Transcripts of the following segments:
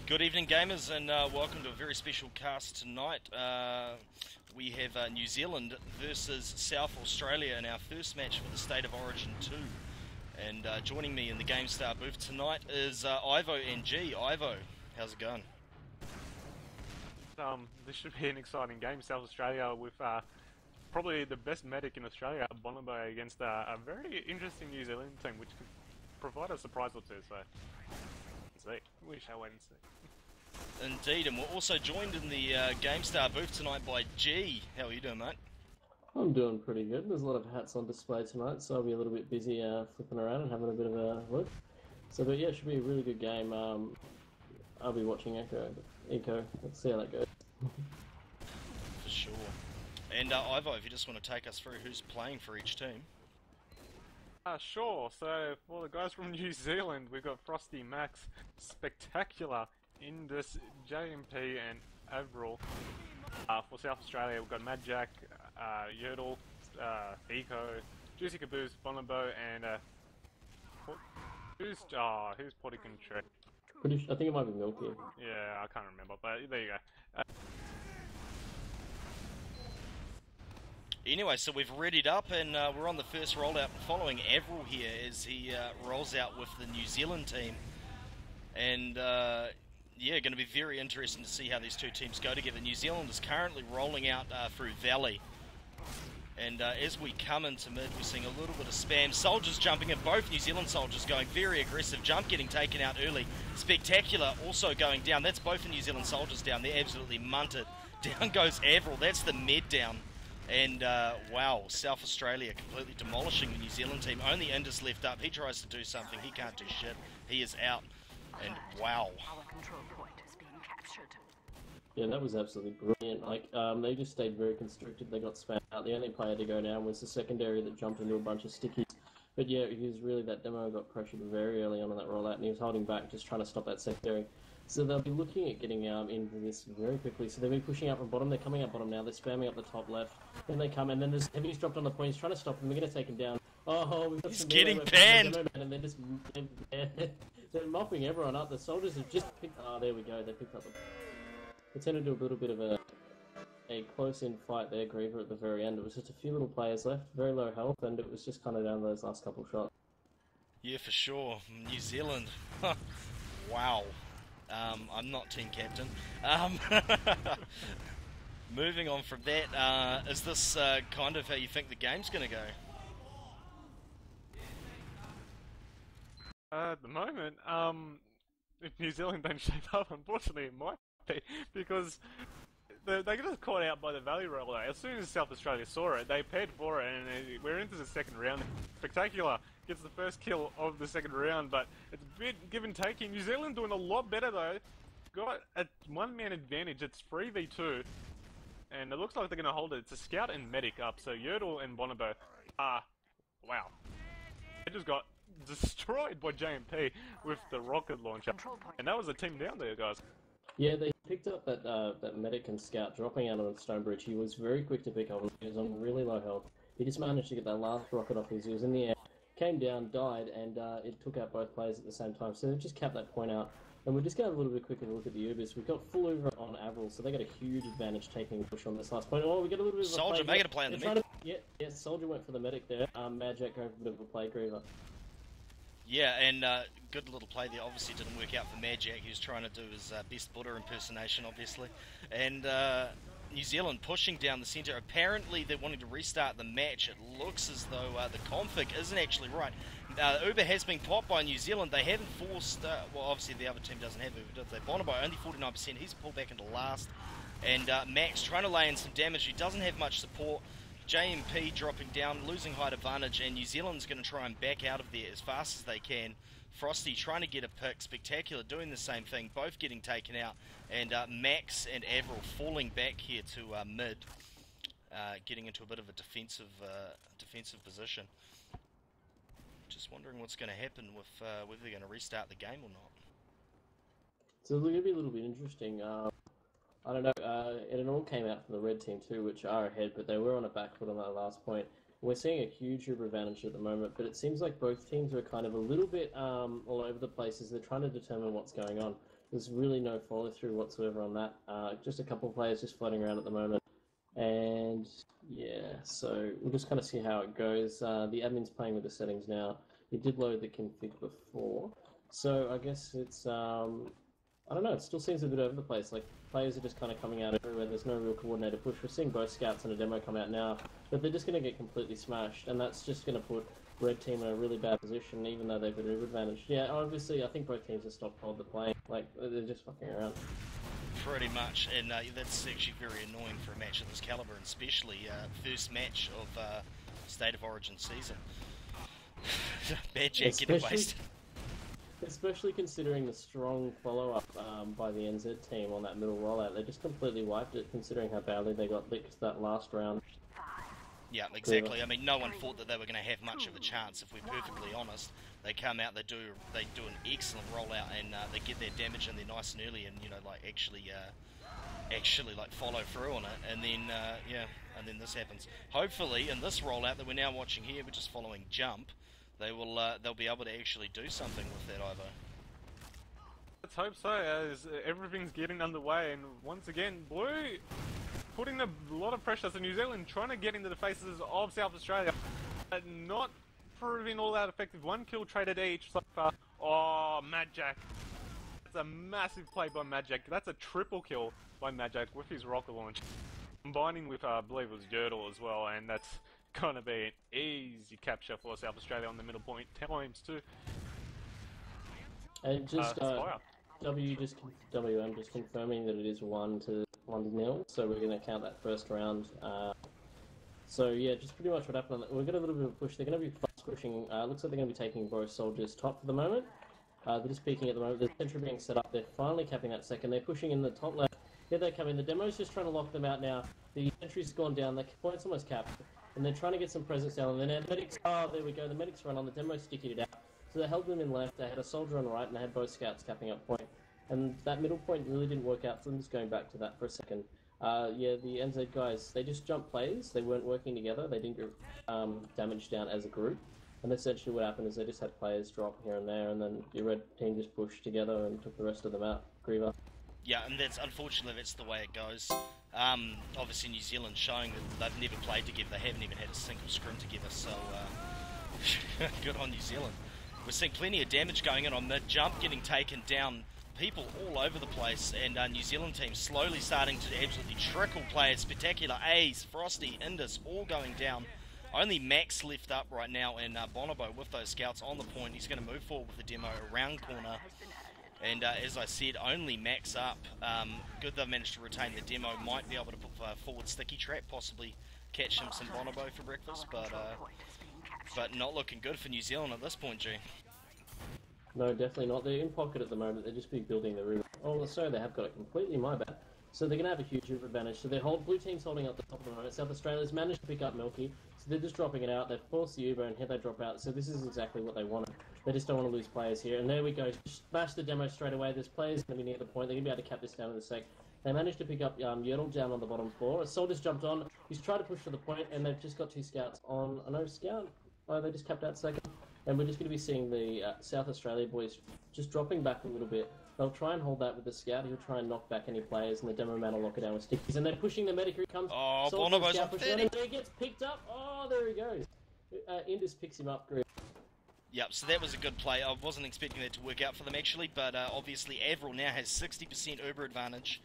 Good evening, gamers, and welcome to a very special cast tonight. We have New Zealand versus South Australia in our first match for the State of Origin 2. And joining me in the Gamestah booth tonight is Ivo Gee. Ivo, how's it going? This should be an exciting game. South Australia with probably the best medic in Australia, Bonobo, against a very interesting New Zealand team, which could provide a surprise or two. So, see. We shall wait and see. Indeed, and we're also joined in the Gamestah booth tonight by G. How are you doing, mate? I'm doing pretty good. There's a lot of hats on display tonight, so I'll be a little bit busy flipping around and having a bit of a look. So, but yeah, it should be a really good game. I'll be watching Echo. Let's see how that goes. For sure. And Ivo, if you just want to take us through who's playing for each team. Sure. So, for the guys from New Zealand, we've got Frosty, Max, Spectacular, Indus, JMP, and Avril. For South Australia, we've got Mad Jack, Yodel, Eco, Juicy Caboose, Bonobo, and who's Portican Trek? I think it might be Milky. Yeah, I can't remember, but there you go. Anyway, so we've readied up and we're on the first rollout following Avril here as he rolls out with the New Zealand team. And yeah, going to be very interesting to see how these two teams go together. New Zealand is currently rolling out through Valley. And as we come into mid, we're seeing a little bit of spam. Soldiers jumping in, both New Zealand soldiers going very aggressive. Jump getting taken out early. Spectacular also going down. That's both the New Zealand soldiers down. They're absolutely munted. Down goes Avril. That's the med down. And wow, South Australia completely demolishing the New Zealand team. Only Indus left up. He tries to do something. He can't do shit. He is out. And wow. Our control point is being captured. Yeah, that was absolutely brilliant. Like, they just stayed very constricted. They got spammed out. The only player to go down was the secondary that jumped into a bunch of stickies. But yeah, he was really, that demo got pressured very early on in that rollout, and he was holding back, just trying to stop that secondary. So they'll be looking at getting into this very quickly. So they'll be pushing up from bottom. They're coming up bottom now. They're spamming up the top left. Then they come, and then there's Heavy's dropped on the point. He's trying to stop him. They're going to take him down. Oh, we've got He's some getting panned! And they're just they're mopping everyone up. The soldiers have just picked... Oh, there we go. They picked up the... It turned into a little bit of a close-in fight there, Greaver, at the very end. It was just a few little players left, very low health, and it was just kind of down to those last couple of shots. Yeah, for sure. New Zealand. Wow. I'm not team captain. Moving on from that, is this kind of how you think the game's going to go? At the moment, if New Zealand don't shape up, unfortunately it might be, because they got caught out by the Valley rollout. As soon as South Australia saw it, they paired for it, and we're into the second round. Spectacular gets the first kill of the second round, but it's a bit give and take here. New Zealand doing a lot better though. Got a one-man advantage. It's 3v2, and it looks like they're going to hold it. It's a scout and medic up, so Yodel and Bonobo. Wow. They just got destroyed by JMP with the rocket launcher, and that was a team down there, guys. Yeah, they picked up that medic and scout dropping out on the stone bridge. He was very quick to pick up. He was on really low health. He just managed to get that last rocket off. He was in the air, came down, died, and it took out both players at the same time. So they just capped that point out. And we're just going to have a little bit quicker look at the Ubers. We've got full over on Avril, so they got a huge advantage taking a push on this last point. Oh, we got a little bit of a Soldier making a play on the mid. Yeah, Soldier went for the medic there. Mad Jack going for a bit of a play, Greaver. Yeah, and good little play there. Obviously didn't work out for Mad Jack. He was trying to do his best Buddha impersonation, obviously. And New Zealand pushing down the centre. Apparently they're wanting to restart the match. It looks as though the config isn't actually right. Uber has been popped by New Zealand. They haven't forced... well, obviously the other team doesn't have Uber, does they? Bonobo, only 49%. He's pulled back into last. And Max trying to lay in some damage. He doesn't have much support. JMP dropping down, losing height advantage, and New Zealand's going to try and back out of there as fast as they can. Frosty trying to get a pick, Spectacular doing the same thing, both getting taken out, and Max and Avril falling back here to mid, getting into a bit of a defensive position. Just wondering what's going to happen with whether they're going to restart the game or not. So it's going to be a little bit interesting. I don't know, it all came out from the red team too, which are ahead, but they were on a back foot on that last point. We're seeing a huge Uber advantage at the moment, but it seems like both teams are kind of a little bit all over the place as they're trying to determine what's going on. There's really no follow through whatsoever on that. Just a couple of players just floating around at the moment. And yeah, so we'll just kind of see how it goes. The admin's playing with the settings now. He did load the config before. So I guess it's, I don't know, it still seems a bit over the place. Like, players are just kind of coming out everywhere. There's no real coordinated push. We're seeing both scouts and a demo come out now, but they're just going to get completely smashed, and that's just going to put Red Team in a really bad position, even though they've got an advantage. Yeah, obviously, I think both teams have stopped hold the play. Like, they're just fucking around. Pretty much, and that's actually very annoying for a match of this caliber, and especially first match of State of Origin season. Bad Jack getting wasted. Especially considering the strong follow-up by the NZ team on that middle rollout. They just completely wiped it, considering how badly they got licked that last round. Yeah, exactly. I mean, no one thought that they were going to have much of a chance, if we're perfectly honest. They come out, they do an excellent rollout, and they get their damage in there nice and early, and, you know, like, actually like follow through on it, and then, and then this happens. Hopefully, in this rollout that we're now watching here, we're just following Jump, they'll be able to actually do something with that, Ivo. Let's hope so, as everything's getting underway, and once again, Blue putting a lot of pressure to New Zealand, trying to get into the faces of South Australia, but not proving all that effective. 1 kill traded each so far. Oh, Mad Jack. That's a massive play by Mad Jack. That's a triple kill by Mad Jack with his rocket launch. Combining with, I believe it was Girdle as well, and that's gonna be an easy capture for South Australia on the middle point times 2. And just WM just confirming that it is 1-0, so we're going to count that first round. So yeah, just pretty much what happened. We're going to a little bit of a push. They're going to be fast pushing. Looks like they're going to be taking both soldiers top for the moment. They're just peeking at the moment. The sentry being set up. They're finally capping that second. They're pushing in the top left. Here they come in. The demo's just trying to lock them out now. The sentry's gone down. The point's almost capped. And they're trying to get some presence down. And then the medics, oh, there we go. The medics run on. The demo's sticking it out. So they held them in left. They had a soldier on right, and they had both scouts capping up point. And that middle point really didn't work out, so I'm just going back to that for a second. Yeah, the NZ guys, they just jumped plays. They weren't working together. They didn't get damage down as a group. And essentially what happened is they just had players drop here and there, and then your red team just pushed together and took the rest of them out. Greaver. Yeah, and unfortunately that's the way it goes. Obviously New Zealand showing that they've never played together. They haven't even had a single scrim together, so good on New Zealand. We're seeing plenty of damage going on mid, Jump getting taken down, people all over the place, and New Zealand team slowly starting to absolutely trickle players. Spectacular, Ace, Frosty, Indus, all going down. Only Max left up right now, and Bonobo with those scouts on the point. He's going to move forward with the demo around corner. And as I said, only Max up. Good they've managed to retain the demo. Might be able to put forward Sticky Trap, possibly catch him some Bonobo for breakfast, but not looking good for New Zealand at this point, G. No, definitely not. They're in pocket at the moment. They're just building the room. Oh, sorry, they have got it completely. My bad. So they're going to have a huge advantage. So blue team's holding up the top of the moment. South Australia's managed to pick up Milky. So they're just dropping it out. They've forced the Uber, and here they drop out. So this is exactly what they wanted. They just don't want to lose players here. And there we go. Smash the demo straight away. There's players going to be near the point. They're going to be able to cap this down in a sec. They managed to pick up Yertle down on the bottom floor. A soldier's jumped on. He's tried to push for the point, and they've just got 2 scouts on. Another scout. Oh, they just capped out second. And we're just going to be seeing the South Australia boys just dropping back a little bit. They'll try and hold that with the scout. He'll try and knock back any players, and the demo man will lock it down with stickies. And they're pushing the medic. Here he comes. Oh, Bonobo's on 30. He gets picked up. Oh, there he goes. Indus picks him up. Yep, so that was a good play. I wasn't expecting that to work out for them, actually, but obviously Avril now has 60% Uber advantage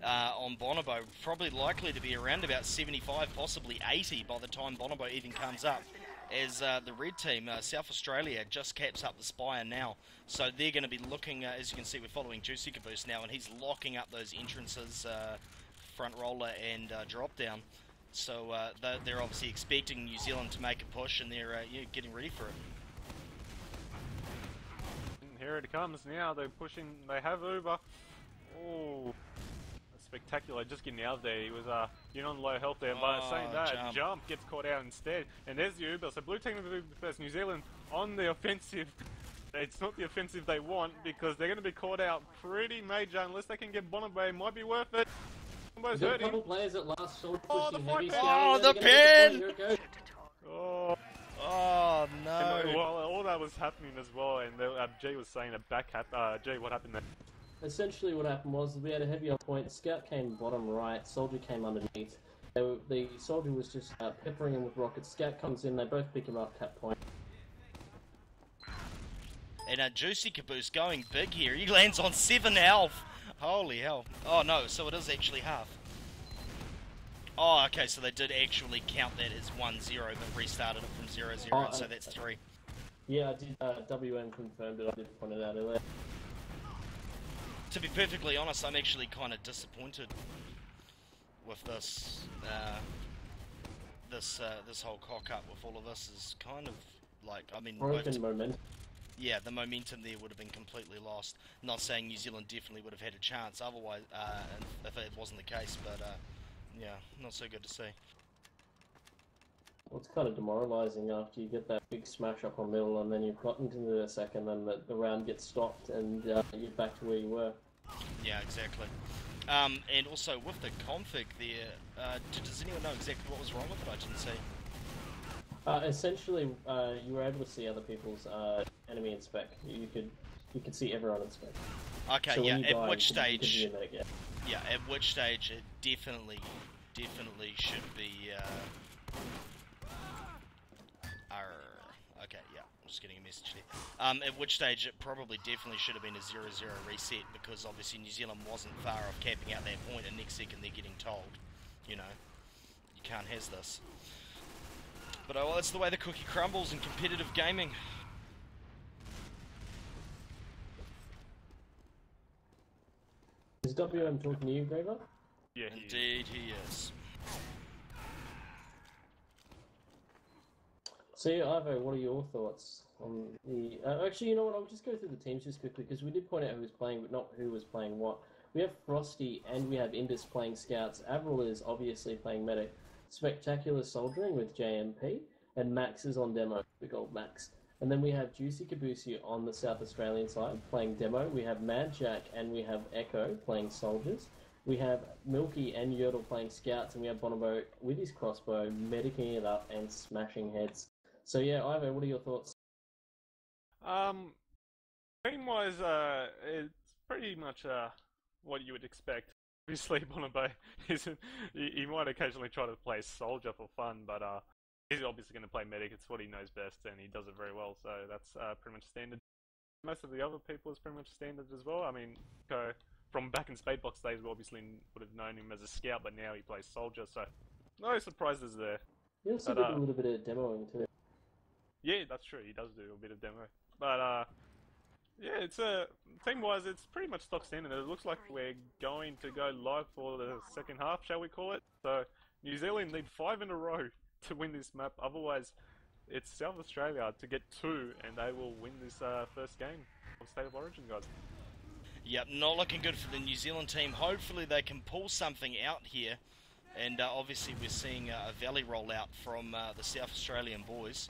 on Bonobo. Probably likely to be around about 75, possibly 80 by the time Bonobo even comes up. As the red team, South Australia, just caps up the Spire now. So they're going to be looking, as you can see, we're following Juicy Caboose now, and he's locking up those entrances, front roller and drop down. So they're obviously expecting New Zealand to make a push, and they're getting ready for it. Here it comes now. They're pushing. They have Uber. Oh, spectacular! Just getting out of there. He was on low health there. But saying that, Jump gets caught out instead. And there's the Uber. So blue team versus New Zealand on the offensive. It's not the offensive they want because they're going to be caught out pretty major unless they can get Bonobo. Might be worth it. Bonobo's hurting. A couple players at last. Oh, the heavy. The pin! Oh no! Well, all that was happening as well, and G was saying a back G, what happened there? essentially what happened was we had a heavy on point. Scout came bottom right. Soldier came underneath. The soldier was just peppering him with rockets. Scout comes in. They both pick him up. Cap point. And Juicy Caboose going big here. He lands on 7 health. Holy hell. Oh no, so it is actually half. Oh, okay, so they did actually count that as 1-0, but restarted it from 0-0, so that's 3. Yeah, I did. WM confirmed it. I did point it out earlier. To be perfectly honest, I'm actually kind of disappointed with this. This whole cock up with all of this is kind of like, I mean, Broken momentum. yeah, the momentum there would have been completely lost. Not saying New Zealand definitely would have had a chance otherwise, if it wasn't the case, but yeah, not so good to see. Well, it's kind of demoralising after you get that big smash up on middle, and then you've gotten into the second, and the round gets stopped, and you're back to where you were. Yeah, exactly. And also with the config there, does anyone know exactly what was wrong with it? I didn't see. Essentially, you were able to see other people's enemy in spec. You could see everyone in spec. Okay, so yeah. When you At die, which you could stage? be in there again. Yeah, at which stage it definitely should be. Okay, yeah, I'm just getting a message there. At which stage it probably definitely should have been a 0-0 reset, because obviously New Zealand wasn't far off capping out that point, and next second they're getting told, you know, you can't has this. But oh well, that's the way the cookie crumbles in competitive gaming. Is WM talking to you, Greaver? Yeah, Indeed he is. So, Ivo, what are your thoughts on the... actually, you know what, I'll just go through the teams just quickly, because we did point out who was playing, but not who was playing what. We have Frosty and we have Indus playing Scouts. Avril is obviously playing Medic. Spectacular Soldiering with JMP, and Max is on demo, big old Max. And then we have Juicy Caboose on the South Australian side playing demo. We have Mad Jack and we have Echo playing Soldiers. We have Milky and Yertle playing Scouts, and we have Bonobo with his crossbow, medicing it up and smashing heads. So yeah, Ivo, what are your thoughts? Team-wise, it's pretty much what you would expect. Obviously, Bonobo isn't. He might occasionally try to play soldier for fun, but he's obviously going to play medic. It's what he knows best, and he does it very well. So that's pretty much standard. Most of the other people is pretty much standard as well. I mean, from back in Spadebox days, we obviously would have known him as a scout, but now he plays soldier. So no surprises there. You also did a little bit of demoing too. Yeah, that's true. He does do a bit of demo, but yeah, it's team-wise, it's pretty much stock standard. It looks like we're going to go live for the second half, shall we call it? So New Zealand need 5 in a row to win this map. Otherwise, it's South Australia to get 2, and they will win this first game of State of Origin, guys. Yep, not looking good for the New Zealand team. Hopefully they can pull something out here. And obviously we're seeing a valley rollout from the South Australian boys.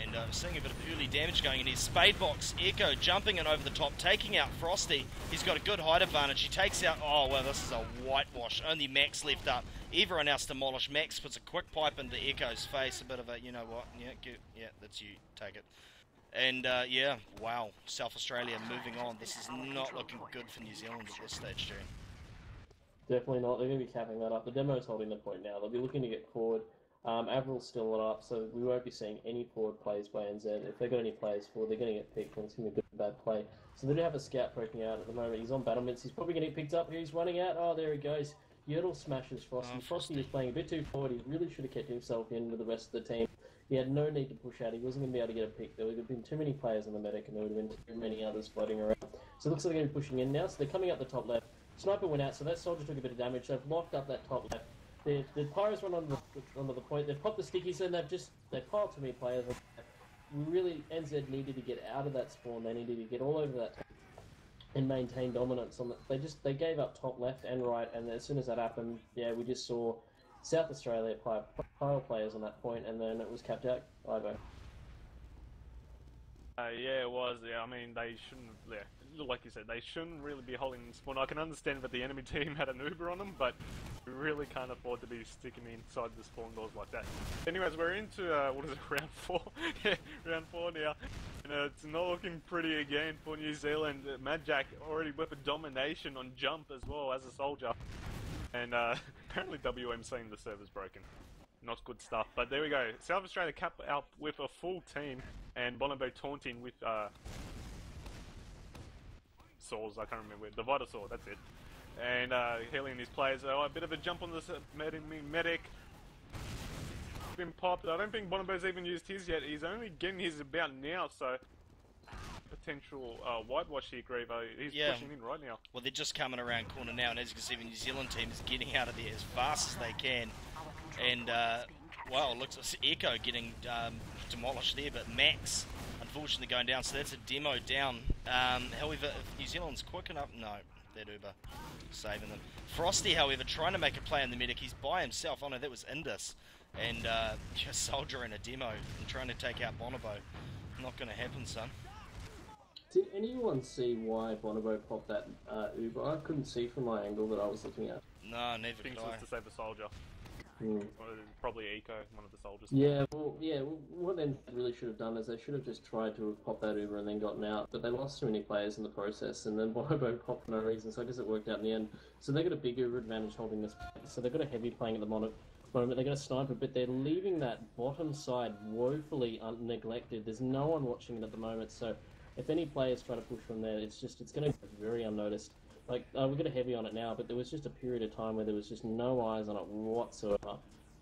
And seeing a bit of early damage going in here. Spadebox, Echo jumping in over the top, taking out Frosty. He's got a good height advantage. He takes out... Oh, well, this is a whitewash. Only Max left up. Everyone else demolished. Max puts a quick pipe into Echo's face. A bit of a, you know what? Yeah, that's you. Take it. And, yeah, wow. South Australia moving on. This is not looking good for New Zealand at this stage, Jerry. Definitely not. They're going to be capping that up. The demo's holding the point now. They'll be looking to get forward. Avril's still not up, so we won't be seeing any forward plays by NZ. If they've got any plays forward, they're going to get picked, and it's going to be a good bad play. So they do have a scout poking out at the moment. He's on battlements. He's probably going to get picked up here. He's running out. Oh, there he goes. Yertle smashes Frosty. Frosty is playing a bit too forward. He really should have kept himself in with the rest of the team. He had no need to push out. He wasn't going to be able to get a pick. There would have been too many players on the medic, and there would have been too many others floating around. So it looks like they're going to be pushing in now. So they're coming up the top left. Sniper went out, so that soldier took a bit of damage. They've locked up that top left. The Pyros run onto the point. They've popped the stickies, and they've piled too many players. Really, NZ needed to get out of that spawn. They needed to get all over that and maintain dominance on the. They gave up top left and right, and as soon as that happened, yeah, we just saw South Australia pile players on that point, and then it was capped out. Ivo. Yeah, it was. Yeah, I mean, they shouldn't have. Yeah, like you said, they shouldn't really be holding spawn. I can understand that the enemy team had an Uber on them, but we really can't afford to be sticking inside the spawn doors like that. Anyways, we're into, what is it, round 4? Yeah, round 4 now. And it's not looking pretty again for New Zealand. Mad Jack already with a domination on jump as well as a soldier. And apparently WM saying the server's broken. Not good stuff, but there we go. South Australia cap out with a full team, and Bonobo taunting with swords, I can't remember, Divider Sword, that's it. And healing his players. Oh, a bit of a jump on this medic. Been popped. I don't think Bonobo's even used his yet. He's only getting his about now, so potential whitewash here, Greaver. He's pushing in right now. Well, they're just coming around corner now, and as you can see, the New Zealand team is getting out of there as fast as they can. And, well, it looks like Echo getting demolished there, but Max, unfortunately, going down, so that's a demo down. However, if New Zealand's quick enough... No, that Uber saving them. Frosty, however, trying to make a play on the medic. He's by himself. Oh, no, that was Indus. And just soldier in a demo and trying to take out Bonobo. Not going to happen, son. Did anyone see why Bonobo popped that Uber? I couldn't see from my angle that I was looking at. No, never Thinks could I. was to save a soldier. Probably Eco, one of the soldiers. Yeah, well, what they really should have done is they should have just tried to have popped that Uber and then gotten out, but they lost too many players in the process, and then Bonobo popped for no reason, so I guess it worked out in the end. So they got a big Uber advantage holding this, so they've got a heavy playing at the moment. They're going to sniper, but they're leaving that bottom side woefully neglected. There's no one watching it at the moment, so if any players try to push from there, it's going to go very unnoticed. Like, we've got a heavy on it now, but there was just a period of time where there was just no eyes on it whatsoever.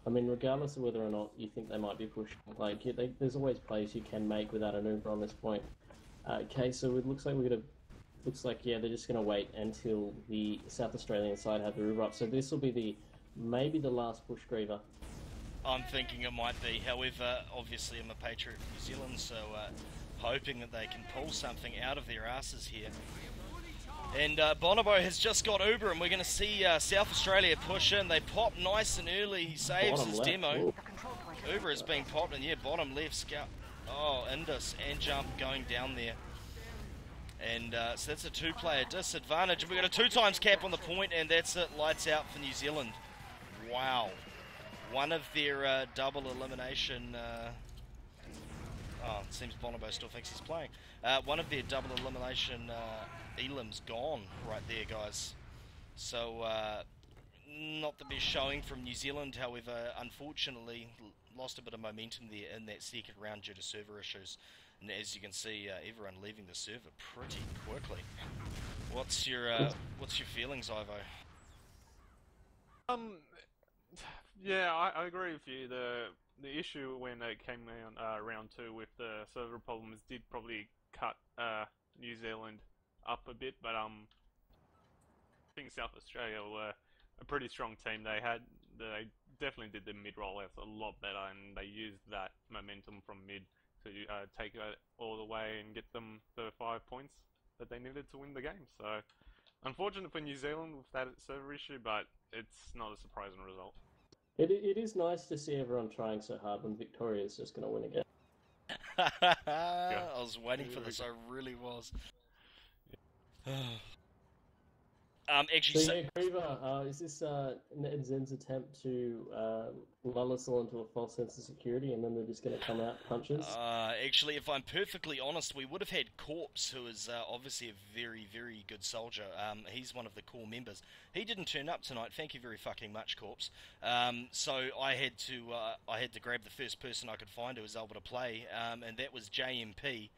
I mean, regardless of whether or not you think they might be pushing, like, there's always plays you can make without an Uber on this point. Okay, so it looks like they're just going to wait until the South Australian side have the Uber up. So this will be maybe the last push, Greaver. I'm thinking it might be. However, obviously I'm a patriot of New Zealand, so hoping that they can pull something out of their asses here. And Bonobo has just got Uber, and we're going to see South Australia push in. They pop nice and early. He saves his demo. Uber is being popped, and yeah, bottom left, scout. Oh, Indus and jump going down there. And so that's a two-player disadvantage. We've got a 2 times cap on the point, and that's it. Lights out for New Zealand. Wow. One of their double elimination... it seems Bonobo still thinks he's playing. One of their double elimination elims gone right there, guys. So, not the best showing from New Zealand. However, unfortunately, lost a bit of momentum there in that second round due to server issues. And as you can see, everyone leaving the server pretty quickly. What's your feelings, Ivo? Yeah, I agree with you. The issue when it came on round 2 with the server problems did probably cut New Zealand up a bit, but I think South Australia were a pretty strong team. They definitely did the mid rollouts a lot better, and they used that momentum from mid to take it all the way and get them the 5 points that they needed to win the game. So, unfortunate for New Zealand with that server issue, but it's not a surprising result. It is nice to see everyone trying so hard when Victoria's just going to win again. I was waiting for this, I really was. Actually, so yeah, Greaver, is this Ned Zen's attempt to lull us all into a false sense of security, and then they're just going to come out punches? Actually, if I'm perfectly honest, we would have had Corpse, who is obviously a very, very good soldier. He's one of the core members. He didn't turn up tonight. Thank you very fucking much, Corpse. So I had to grab the first person I could find who was able to play, and that was JMP.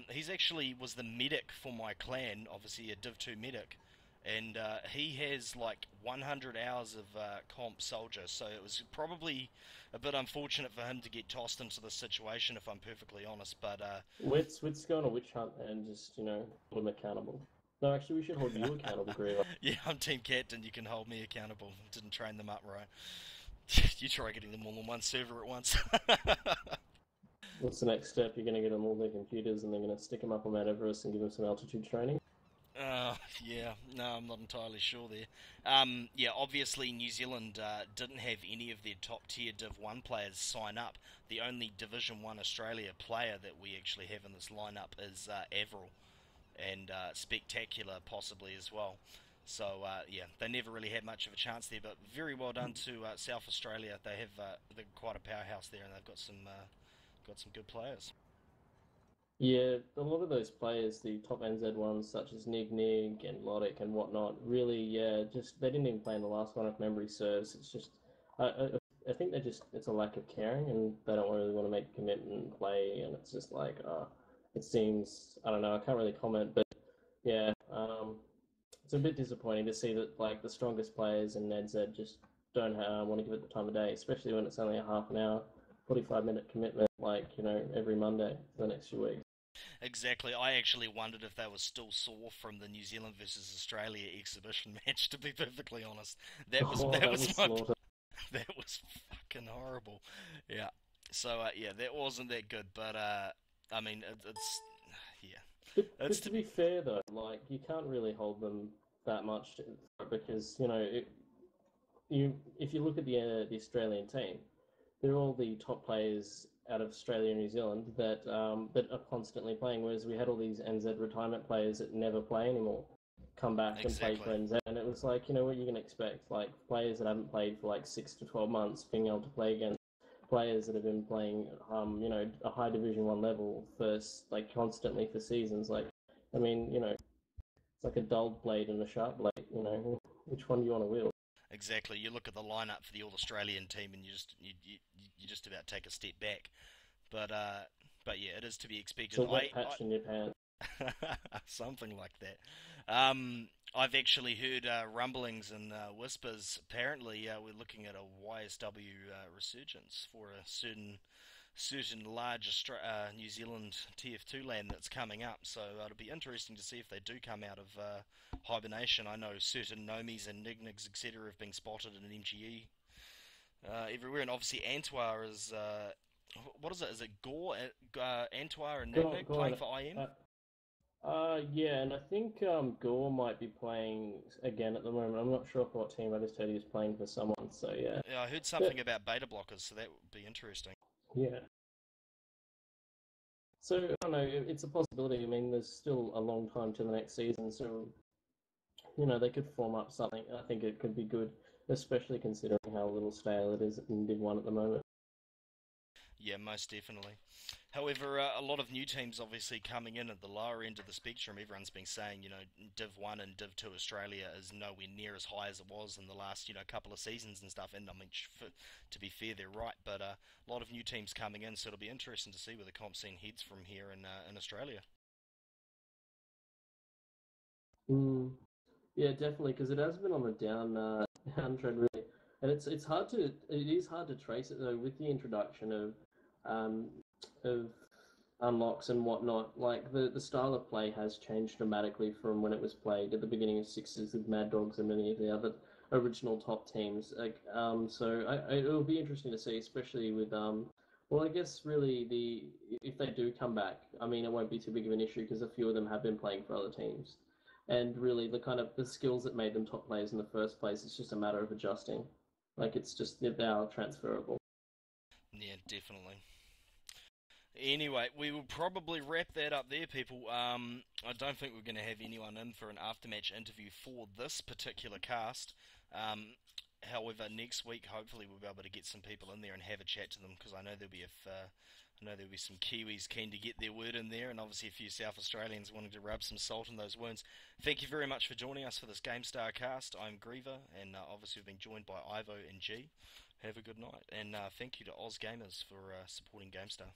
He's actually was the medic for my clan, obviously a Div 2 medic. And he has like 100 hours of comp soldier, so it was probably a bit unfortunate for him to get tossed into this situation, if I'm perfectly honest. But let's go on a witch hunt and just hold him accountable. No, actually, we should hold you accountable, Greaver. Yeah, I'm team captain. You can hold me accountable. Didn't train them up right. You try getting them all on one server at once. What's the next step? You're going to get them all their computers, and they're going to stick them up on Mount Everest and give them some altitude training. Yeah, no, I'm not entirely sure there. Yeah, obviously New Zealand didn't have any of their top tier Div 1 players sign up. The only Division 1 Australia player that we actually have in this lineup is Avril. and spectacular possibly as well. So yeah, they never really had much of a chance there, but very well done to South Australia. They're quite a powerhouse there, and they've got some good players. Yeah, a lot of those players, the top NZ ones, such as Nig and Lodic and whatnot, really, yeah, just they didn't even play in the last one if memory serves. It's just, I think it's a lack of caring, and they don't really want to make a commitment and play, and it's just like, it seems, I don't know, I can't really comment, but yeah, it's a bit disappointing to see that like the strongest players in NZ just don't want to give it the time of day, especially when it's only a half an hour, 45-minute commitment, like, every Monday for the next few weeks. Exactly. I actually wondered if they were still sore from the New Zealand versus Australia exhibition match. To be perfectly honest, that was That was slaughter. that was fucking horrible. Yeah. So yeah, that wasn't that good. But I mean, it's yeah. But to be fair though, like you can't really hold them that much because if you look at the Australian team, they're all the top players out of Australia and New Zealand that are constantly playing. Whereas we had all these NZ retirement players that never play anymore come back and play for NZ, and it was like, what you're gonna expect, like players that haven't played for like 6 to 12 months being able to play against players that have been playing a high Division 1 level for like constantly for seasons. Like, I mean, it's like a dulled blade and a sharp blade. Which one do you want to wield? Exactly. You look at the lineup for the All Australian team, and you just about take a step back. But yeah, it is to be expected. It's a wet patch in your pants. Something like that. I've actually heard rumblings and whispers. Apparently, we're looking at a YSW resurgence for a certain large New Zealand TF2 land that's coming up. So it'll be interesting to see if they do come out of hibernation. I know certain Nomis and Nignigs, etc., have been spotted in MGE everywhere, and obviously Antoine is. What is it? Is it Gore, Antoine, and Nignig playing for IM? Yeah, and I think Gore might be playing again at the moment. I'm not sure for what team. I just heard he was playing for someone. So yeah. Yeah, I heard something about beta blockers, so that would be interesting. Yeah. So I don't know. It's a possibility. I mean, there's still a long time to the next season, so they could form up something. I think it could be good, especially considering how little stale it is in Div 1 at the moment. Yeah, most definitely. However, a lot of new teams obviously coming in at the lower end of the spectrum. Everyone's been saying, Div 1 and Div 2 Australia is nowhere near as high as it was in the last, couple of seasons and stuff. And I mean, to be fair, they're right. But a lot of new teams coming in, so it'll be interesting to see where the comp scene heads from here in Australia. Yeah, definitely, because it has been on the downtrend really, and it is hard to trace it though with the introduction of unlocks and whatnot. Like the style of play has changed dramatically from when it was played at the beginning of Sixes with Mad Dogs and many of the other original top teams. Like so it'll be interesting to see, especially with well, I guess really if they do come back, I mean it won't be too big of an issue because a few of them have been playing for other teams. And really, the skills that made them top players in the first place, it's just a matter of adjusting. Like, it's just, they are transferable. Yeah, definitely. Anyway, we will probably wrap that up there, people. I don't think we're going to have anyone in for an aftermatch interview for this particular cast. However, next week, hopefully, we'll be able to get some people in there and have a chat to them, because I know there'll be some Kiwis keen to get their word in there, and obviously a few South Australians wanting to rub some salt in those wounds. Thank you very much for joining us for this Gamestah cast. I'm Greaver, and obviously we've been joined by Ivo and Gee. Have a good night, and thank you to Oz Gamers for supporting Gamestah.